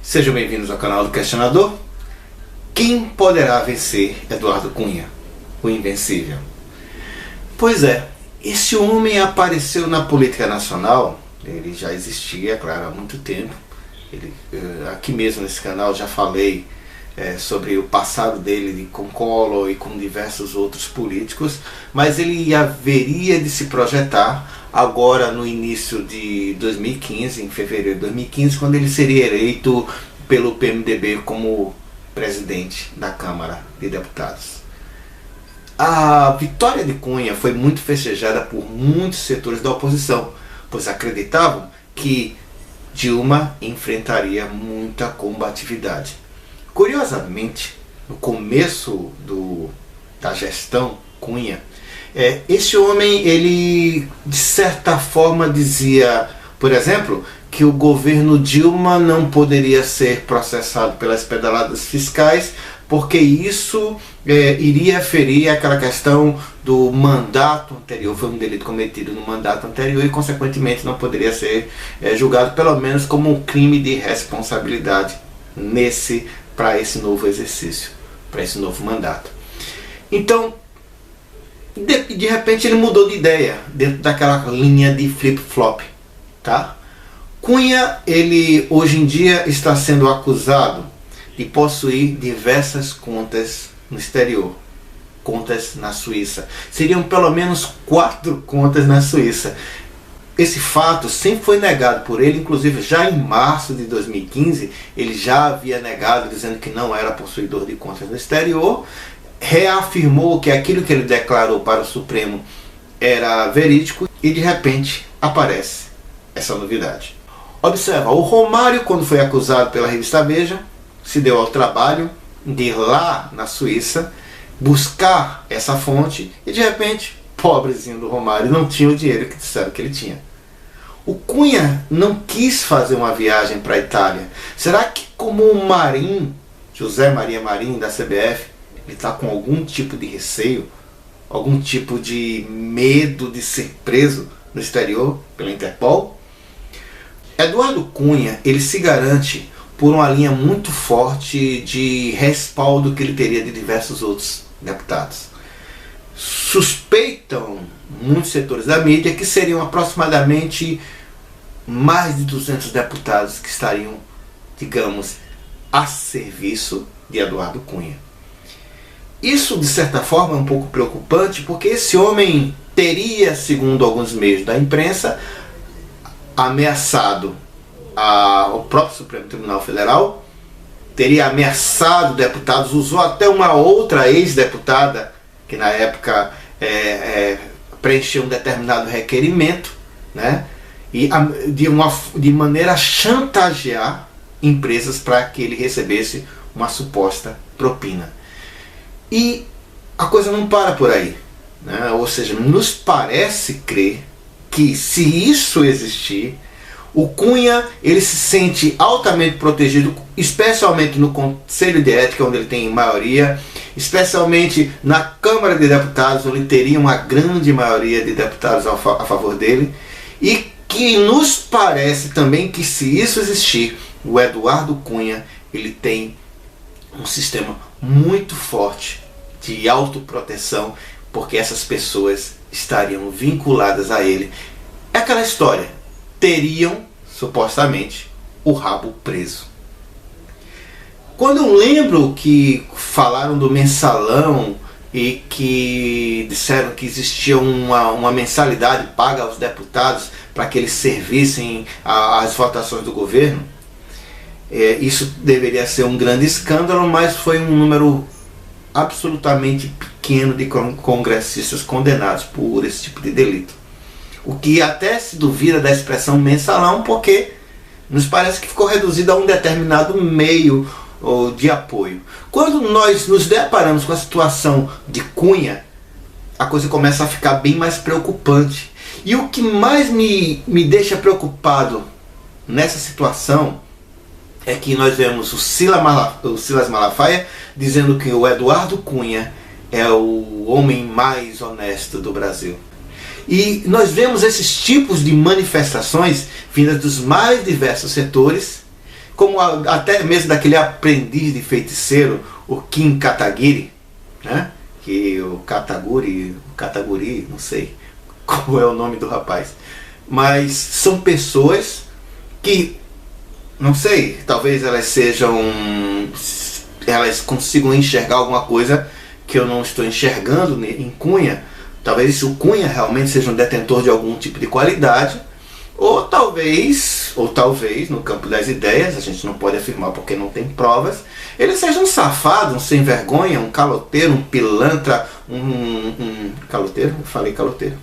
Sejam bem-vindos ao canal do Questionador. Quem poderá vencer Eduardo Cunha, o invencível? Pois é, esse homem apareceu na política nacional. Ele já existia, claro, há muito tempo. Aqui mesmo nesse canal já falei sobre o passado dele com Collor e com diversos outros políticos, mas ele haveria de se projetar agora no início de 2015, em fevereiro de 2015, quando ele seria eleito pelo PMDB como presidente da Câmara de Deputados. A vitória de Cunha foi muito festejada por muitos setores da oposição, pois acreditavam que Dilma enfrentaria muita combatividade. Curiosamente, no começo da gestão Cunha, esse homem, ele de certa forma dizia, por exemplo, que o governo Dilma não poderia ser processado pelas pedaladas fiscais, porque isso iria ferir aquela questão do mandato anterior. Foi um delito cometido no mandato anterior e, consequentemente, não poderia ser julgado, pelo menos, como um crime de responsabilidade para esse novo exercício, para esse novo mandato. Então, de repente, ele mudou de ideia dentro daquela linha de flip-flop, tá? Cunha, ele hoje em dia está sendo acusado de possuir diversas contas no exterior, contas na Suíça. Seriam pelo menos 4 contas na Suíça. Esse fato sempre foi negado por ele, inclusive já em março de 2015, ele já havia negado, dizendo que não era possuidor de contas no exterior, reafirmou que aquilo que ele declarou para o Supremo era verídico e de repente aparece essa novidade. Observa, o Romário, quando foi acusado pela revista Veja, se deu ao trabalho de ir lá na Suíça buscar essa fonte e de repente, pobrezinho do Romário, não tinha o dinheiro que disseram que ele tinha. O Cunha não quis fazer uma viagem para a Itália. Será que, como o Marinho, José Maria Marinho da CBF, ele está com algum tipo de receio, algum tipo de medo de ser preso no exterior pela Interpol? Eduardo Cunha, ele se garante por uma linha muito forte de respaldo que ele teria de diversos outros deputados. Suspeitam muitos setores da mídia que seriam aproximadamente mais de 200 deputados que estariam, digamos, a serviço de Eduardo Cunha. Isso, de certa forma, é um pouco preocupante, porque esse homem teria, segundo alguns meios da imprensa, ameaçado o próprio Supremo Tribunal Federal, teria ameaçado deputados, usou até uma outra ex-deputada que na época preencheu um determinado requerimento, né, e de maneira a chantagear empresas para que ele recebesse uma suposta propina. E a coisa não para por aí, né? Ou seja, nos parece crer que, se isso existir, o Cunha, ele se sente altamente protegido, especialmente no Conselho de Ética, onde ele tem maioria, especialmente na Câmara de Deputados, onde teria uma grande maioria de deputados a favor dele, e que nos parece também que, se isso existir, o Eduardo Cunha, ele tem um sistema muito forte de autoproteção, porque essas pessoas estariam vinculadas a ele. É aquela história, teriam, supostamente, o rabo preso. Quando eu lembro que falaram do mensalão e que disseram que existia uma mensalidade paga aos deputados para que eles servissem às votações do governo, isso deveria ser um grande escândalo, mas foi um número absolutamente pequeno de congressistas condenados por esse tipo de delito. O que até se duvida da expressão mensalão, porque nos parece que ficou reduzido a um determinado meio de apoio. Quando nós nos deparamos com a situação de Cunha, a coisa começa a ficar bem mais preocupante. E o que mais me deixa preocupado nessa situação é que nós vemos o Silas Malafaia dizendo que o Eduardo Cunha é o homem mais honesto do Brasil. E nós vemos esses tipos de manifestações vindas dos mais diversos setores como até mesmo daquele aprendiz de feiticeiro, o Kim Kataguiri, né? Que o Kataguri, não sei qual é o nome do rapaz, mas são pessoas que, não sei, talvez elas consigam enxergar alguma coisa que eu não estou enxergando em Cunha. Talvez o Cunha realmente seja um detentor de algum tipo de qualidade, ou talvez, no campo das ideias, a gente não pode afirmar porque não tem provas, ele seja um safado, um sem vergonha, um caloteiro, um pilantra, caloteiro? Eu falei caloteiro.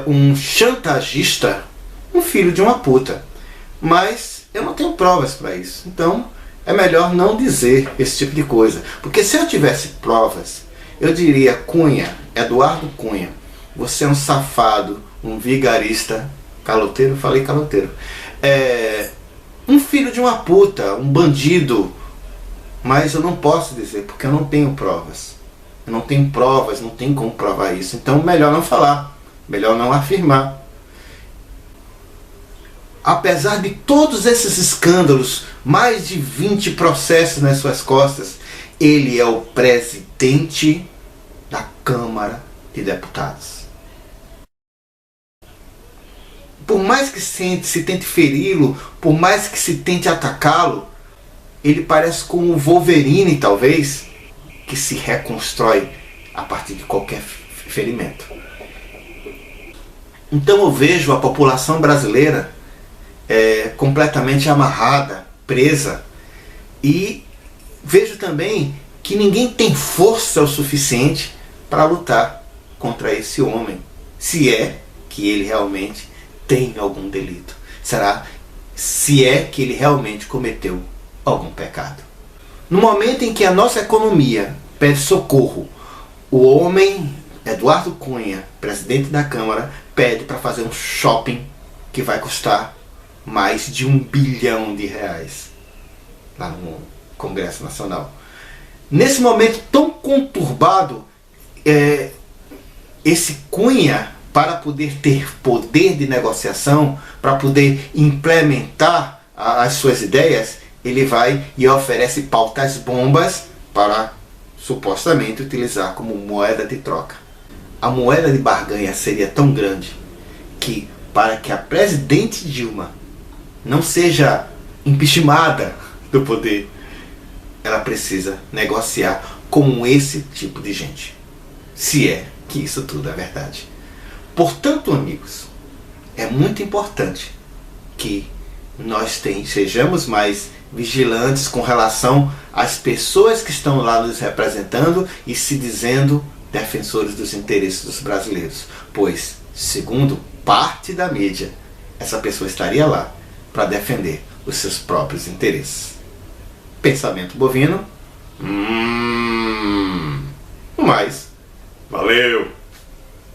Um chantagista, um filho de uma puta. Mas eu não tenho provas para isso. Então é melhor não dizer esse tipo de coisa. Porque se eu tivesse provas, eu diria: Cunha, Eduardo Cunha, você é um safado, um vigarista, caloteiro, falei caloteiro, um filho de uma puta, um bandido. Mas eu não posso dizer, porque eu não tenho provas. Eu não tenho provas, não tem como provar isso. Então melhor não falar, melhor não afirmar. Apesar de todos esses escândalos, mais de 20 processos nas suas costas, ele é o presidente da Câmara de Deputados. Por mais que se tente feri-lo, por mais que se tente atacá-lo, ele parece como o Wolverine, talvez, que se reconstrói a partir de qualquer ferimento. Então eu vejo a população brasileira completamente amarrada, presa, e vejo também que ninguém tem força o suficiente para lutar contra esse homem, se é que ele realmente tem algum delito. Se é que ele realmente cometeu algum pecado. No momento em que a nossa economia pede socorro, o homem Eduardo Cunha, presidente da Câmara, pede para fazer um shopping que vai custar mais de R$1 bilhão lá no Congresso Nacional. Nesse momento tão conturbado, esse Cunha, para poder ter poder de negociação, para poder implementar as suas ideias, ele vai e oferece pautas bombas para supostamente utilizar como moeda de troca. A moeda de barganha seria tão grande que, para que a presidente Dilma não seja impeachmentada do poder, ela precisa negociar com esse tipo de gente. Se é que isso tudo é verdade. Portanto, amigos, é muito importante que nós sejamos mais vigilantes com relação às pessoas que estão lá nos representando e se dizendo defensores dos interesses dos brasileiros. Pois, segundo parte da mídia, essa pessoa estaria lá para defender os seus próprios interesses. Pensamento bovino. Mais